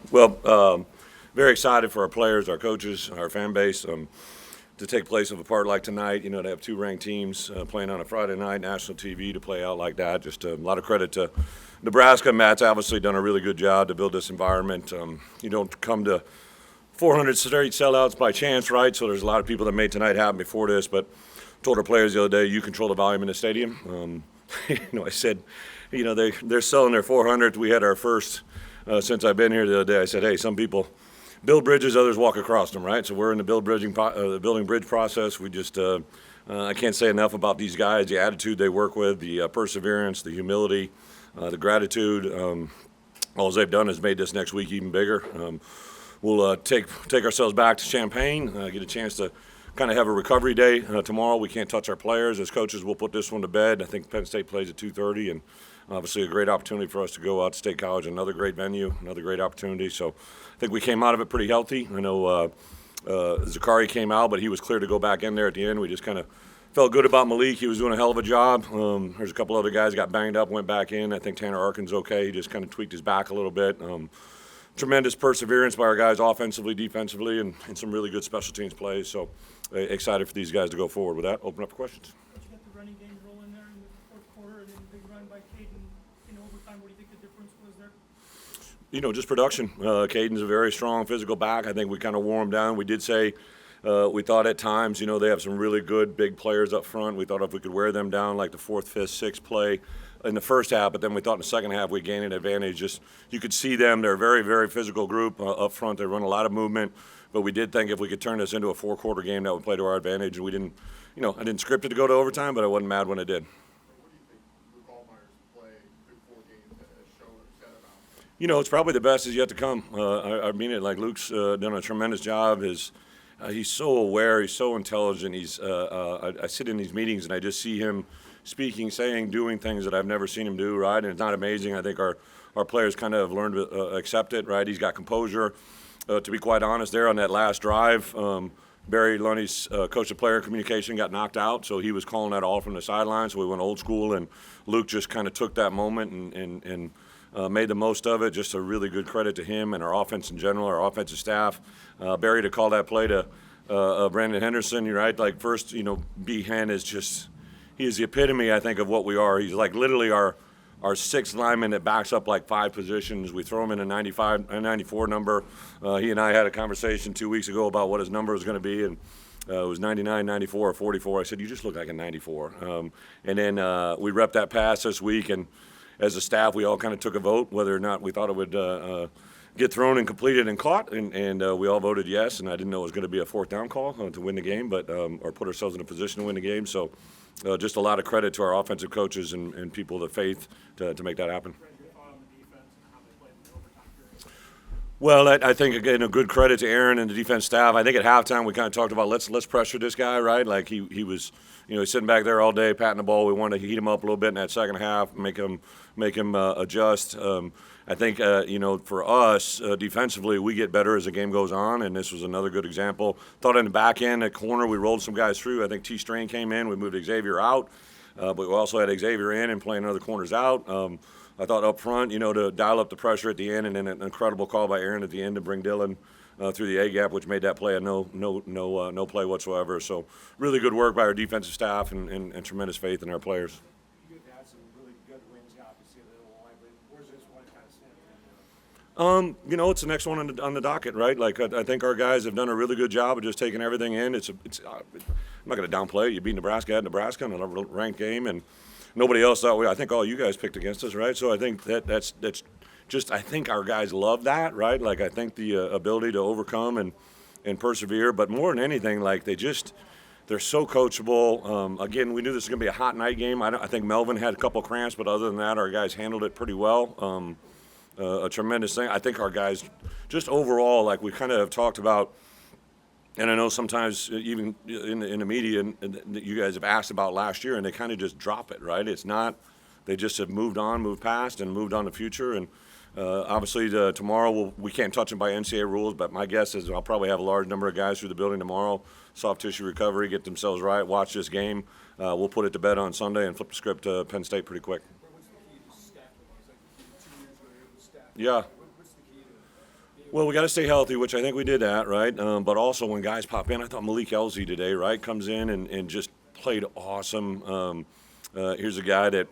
Well, very excited for our players, our coaches, our fan base to take place of a part like tonight. You know, to have two ranked teams playing on a Friday night, national TV to play out like that. Just a lot of credit to Nebraska. Matt's obviously done a really good job to build this environment. You don't come to 400 straight sellouts by chance, right? So there's a lot of people that made tonight happen before this, but told our players the other day, you control the volume in the stadium. I said, they're selling their 400th. We had our first since I've been here the other day. I said, hey, some people build bridges, others walk across them, right? So we're in the building bridge process. We just I can't say enough about these guys, the attitude they work with, the perseverance, the humility, the gratitude. All they've done is made this next week even bigger. We'll take ourselves back to Champaign, get a chance to kind of have a recovery day tomorrow. We can't touch our players. As coaches, we'll put this one to bed. I think Penn State plays at 2:30, and obviously a great opportunity for us to go out to State College, another great venue, another great opportunity. So I think we came out of it pretty healthy. I know Zakari came out, but he was clear to go back in there at the end. We just kind of felt good about Malik. He was doing a hell of a job. There's a couple other guys got banged up, went back in. I think Tanner Arkin's okay. He just kind of tweaked his back a little bit. Tremendous perseverance by our guys offensively, defensively, and some really good special teams plays. So excited for these guys to go forward. With that, open up for questions. Did you get the running game rolling there in the fourth quarter and then big run by Caden in overtime? What do you think the difference was there? Just production. Caden's a very strong physical back. I think we kind of wore him down. We did say we thought at times, they have some really good big players up front. We thought if we could wear them down like the fourth, fifth, sixth play in the first half, but then we thought in the second half we gained an advantage. Just you could see them. They're a very, very physical group up front. They run a lot of movement. But we did think if we could turn this into a four-quarter game, that would play to our advantage. And we didn't, I didn't script it to go to overtime, but I wasn't mad when it did. What do you think Luke Altmaier's play through 4 games has shown or said about? It's probably the best is yet to come. I mean it. Like Luke's done a tremendous job. He's so aware. He's so intelligent. I sit in these meetings and I just see him speaking, saying, doing things that I've never seen him do. Right, and it's not amazing. I think our players kind of have learned to accept it. Right, he's got composure. To be quite honest, there on that last drive, Barry Lunny's coach of player communication got knocked out, so he was calling that all from the sideline. So we went old school, and Luke just kind of took that moment and made the most of it. Just a really good credit to him and our offense in general, our offensive staff. Barry to call that play to Brandon Henderson, you're right. Like first, B-Hen is just he is the epitome, I think, of what we are. He's like literally our sixth lineman that backs up like 5 positions. We throw him in a 94 number. He and I had a conversation 2 weeks ago about what his number was going to be, and it was 99, 94, or 44. I said, you just look like a 94. And then we repped that pass this week, and as a staff, we all kind of took a vote whether or not we thought it would get thrown and completed and caught, and we all voted yes, and I didn't know it was going to be a fourth down call to win the game, but or put ourselves in a position to win the game. So just a lot of credit to our offensive coaches and people of faith to make that happen. Well, I think, again, a good credit to Aaron and the defense staff. I think at halftime we kind of talked about let's pressure this guy, right? Like he was, he's sitting back there all day patting the ball. We wanted to heat him up a little bit in that second half, make him adjust. I think, for us, defensively, we get better as the game goes on, and this was another good example. Thought in the back end, at corner, we rolled some guys through. I think T. Strain came in. We moved Xavier out, but we also had Xavier in and playing other corners out. I thought up front, to dial up the pressure at the end, and then an incredible call by Aaron at the end to bring Dylan through the A gap, which made that play a no play whatsoever. So really good work by our defensive staff and tremendous faith in our players. You've had some really good wins, obviously, a little line, but where's this one kind of standing? It's the next one on the docket, right? Like I think our guys have done a really good job of just taking everything in. I'm not going to downplay it. You beat Nebraska at Nebraska in a ranked game, and nobody else thought I think all you guys picked against us, right? So I think that's just I think our guys love that, right? Like I think the ability to overcome and persevere, but more than anything, like they're so coachable. Again, we knew this was going to be a hot night game. I think Melvin had a couple cramps, but other than that, our guys handled it pretty well. A tremendous thing. I think our guys just overall, like we kind of have talked about, and I know sometimes even in the media you guys have asked about last year, and they kind of just drop it, right? It's not – they just have moved past and moved on to the future. And obviously tomorrow we can't touch them by NCAA rules, but my guess is I'll probably have a large number of guys through the building tomorrow, soft tissue recovery, get themselves right, watch this game. We'll put it to bed on Sunday and flip the script to Penn State pretty quick. What's the key to stacking? It's like 2 years where you're able to stack. Yeah. What's the key to Well, we got to stay healthy, which I think we did that, right? But also when guys pop in, I thought Malik Elzy today, right, comes in and just played awesome. Here's a guy that,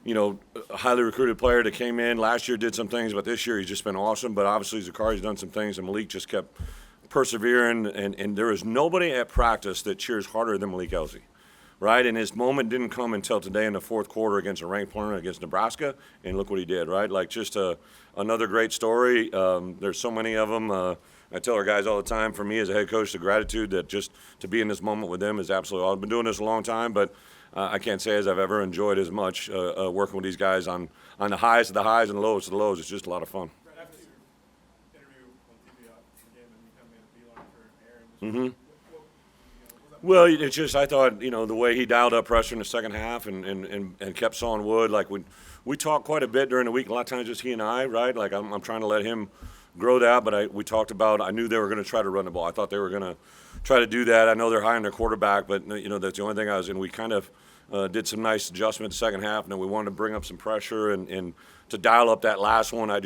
a highly recruited player that came in last year, did some things, but this year he's just been awesome. But obviously Zakari's done some things, and Malik just kept persevering. And there is nobody at practice that cheers harder than Malik Elzy. Right, and his moment didn't come until today in the fourth quarter against a ranked opponent against Nebraska, and look what he did, right? Like just another great story. There's so many of them. I tell our guys all the time, for me as a head coach, the gratitude that just to be in this moment with them is absolutely awesome. I've been doing this a long time, but I can't say as I've ever enjoyed as much working with these guys on the highest of the highs and the lowest of the lows. It's just a lot of fun. Right after your interview on TV again, and you kind of made a beeline for Aaron. Mm-hmm. Well, it's just I thought the way he dialed up pressure in the second half and kept sawing wood. Like we talked quite a bit during the week. A lot of times just he and I, right? Like I'm trying to let him grow that, but we talked about. I knew they were going to try to run the ball. I thought they were going to try to do that. I know they're high on their quarterback, but that's the only thing I was in. We kind of did some nice adjustments the second half, and then we wanted to bring up some pressure and to dial up that last one. I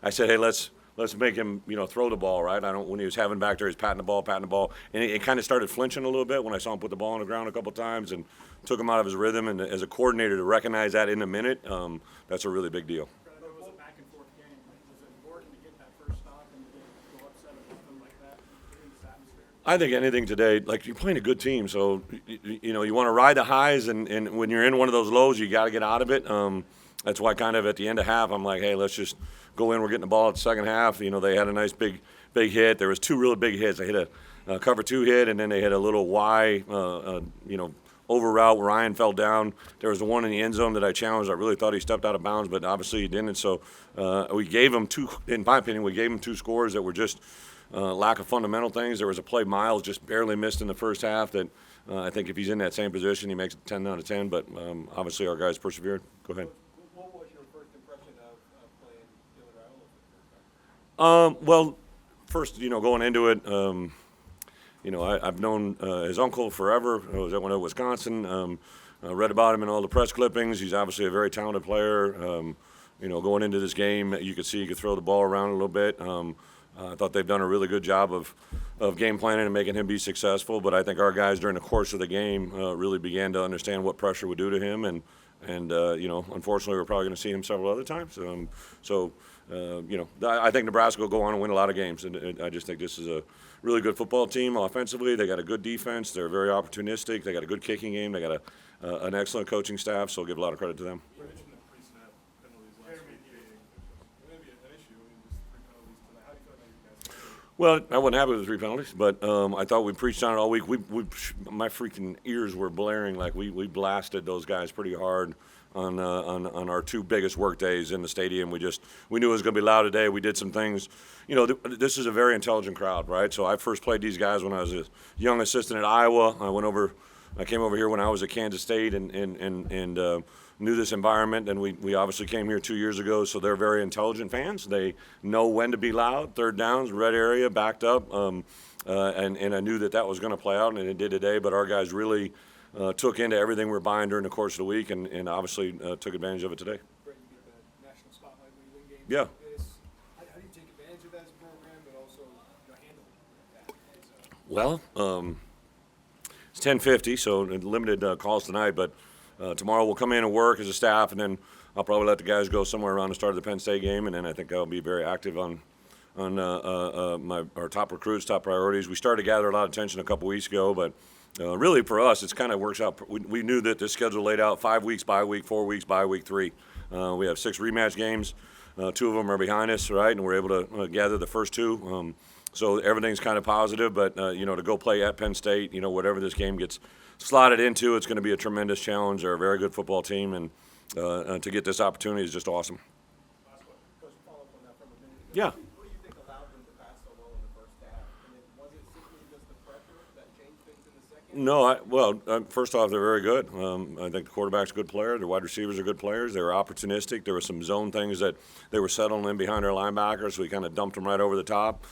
said, hey, let's make him, throw the ball, right? When he was having back there, he's patting the ball, and it kind of started flinching a little bit when I saw him put the ball on the ground a couple times and took him out of his rhythm. And as a coordinator, to recognize that in a minute, that's a really big deal. It was a back and forth game. Was it important to get that first stop and go upset with them like that in this atmosphere? I think anything today, like you're playing a good team, so you want to ride the highs, and when you're in one of those lows, you got to get out of it. That's why kind of at the end of half, I'm like, hey, let's just go in. We're getting the ball at the second half. They had a nice big hit. There was two really big hits. They hit a cover two hit, and then they hit a little Y, over route. Ryan fell down. There was the one in the end zone that I challenged. I really thought he stepped out of bounds, but obviously he didn't. So we gave him two, in my opinion, we gave him two scores that were just lack of fundamental things. There was a play Miles just barely missed in the first half that I think if he's in that same position, he makes it 10 out of 10. But obviously our guys persevered. Go ahead. What was your first impression of playing Dylan Raiola? Well, first, going into it, I've known his uncle forever. I was when I was at Wisconsin. I read about him in all the press clippings. He's obviously a very talented player. Going into this game, you could see he could throw the ball around a little bit. I thought they've done a really good job of game planning and making him be successful. But I think our guys during the course of the game really began to understand what pressure would do to him. And unfortunately, we're probably going to see him several other times. I think Nebraska will go on and win a lot of games. And I just think this is a really good football team offensively. They got a good defense. They're very opportunistic. They got a good kicking game. They got an excellent coaching staff. So I'll give a lot of credit to them. You mentioned the pre-snap penalties last week being maybe an issue. Just 3 penalties tonight. How do you feel about you guys? Well, I wasn't happy with the 3 penalties, but I thought we preached on it all week. My freaking ears were blaring like we blasted those guys pretty hard on our 2 biggest work days in the stadium. We knew it was going to be loud today. We did some things. This is a very intelligent crowd, right? So I first played these guys when I was a young assistant at Iowa. I came over here when I was at Kansas State and knew this environment, and we obviously came here 2 years ago, so they're very intelligent fans. They know when to be loud, third downs, red area, backed up, and I knew that was going to play out, and it did today, but our guys really took into everything we're buying during the course of the week and obviously took advantage of it today. Brett, you get the national spotlight when you win games Yeah. like this. How do you take advantage of that as a program, but also handle that? Well, it's 10:50, so limited calls tonight, but tomorrow we'll come in and work as a staff, and then I'll probably let the guys go somewhere around the start of the Penn State game, and then I think I'll be very active on our top recruits, top priorities. We started to gather a lot of attention a couple weeks ago, but really for us, it's kind of works out. We knew that this schedule laid out 5 weeks, bye week, 4 weeks, bye week 3. We have 6 rematch games. 2 of them are behind us, right, and we're able to gather the first 2. So everything's kind of positive, but, to go play at Penn State, whatever this game gets slotted into, it's going to be a tremendous challenge. They're a very good football team, and to get this opportunity is just awesome. Last one. Coach, follow up on that from a minute ago. Yeah. What do you think allowed them to pass so well in the first half? And then was it simply just the pressure that changed things in the second? No, first off, they're very good. I think the quarterback's a good player. The wide receivers are good players. They were opportunistic. There were some zone things that they were settling in behind our linebackers, so we kind of dumped them right over the top.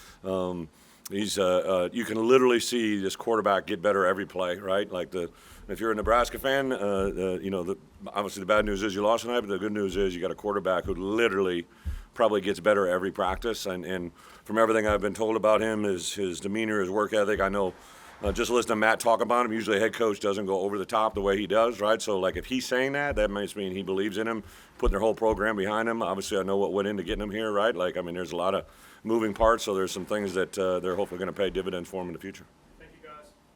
You can literally see this quarterback get better every play, right? If you're a Nebraska fan, obviously the bad news is you lost tonight, but the good news is you got a quarterback who literally probably gets better every practice. And from everything I've been told about him, his demeanor, his work ethic, I know just listening to Matt talk about him, usually a head coach doesn't go over the top the way he does, right? So, like, if he's saying that, that must mean he believes in him, putting their whole program behind him. Obviously, I know what went into getting him here, right? Like, I mean, there's a lot of moving parts, so there's some things that they're hopefully going to pay dividends for him in the future.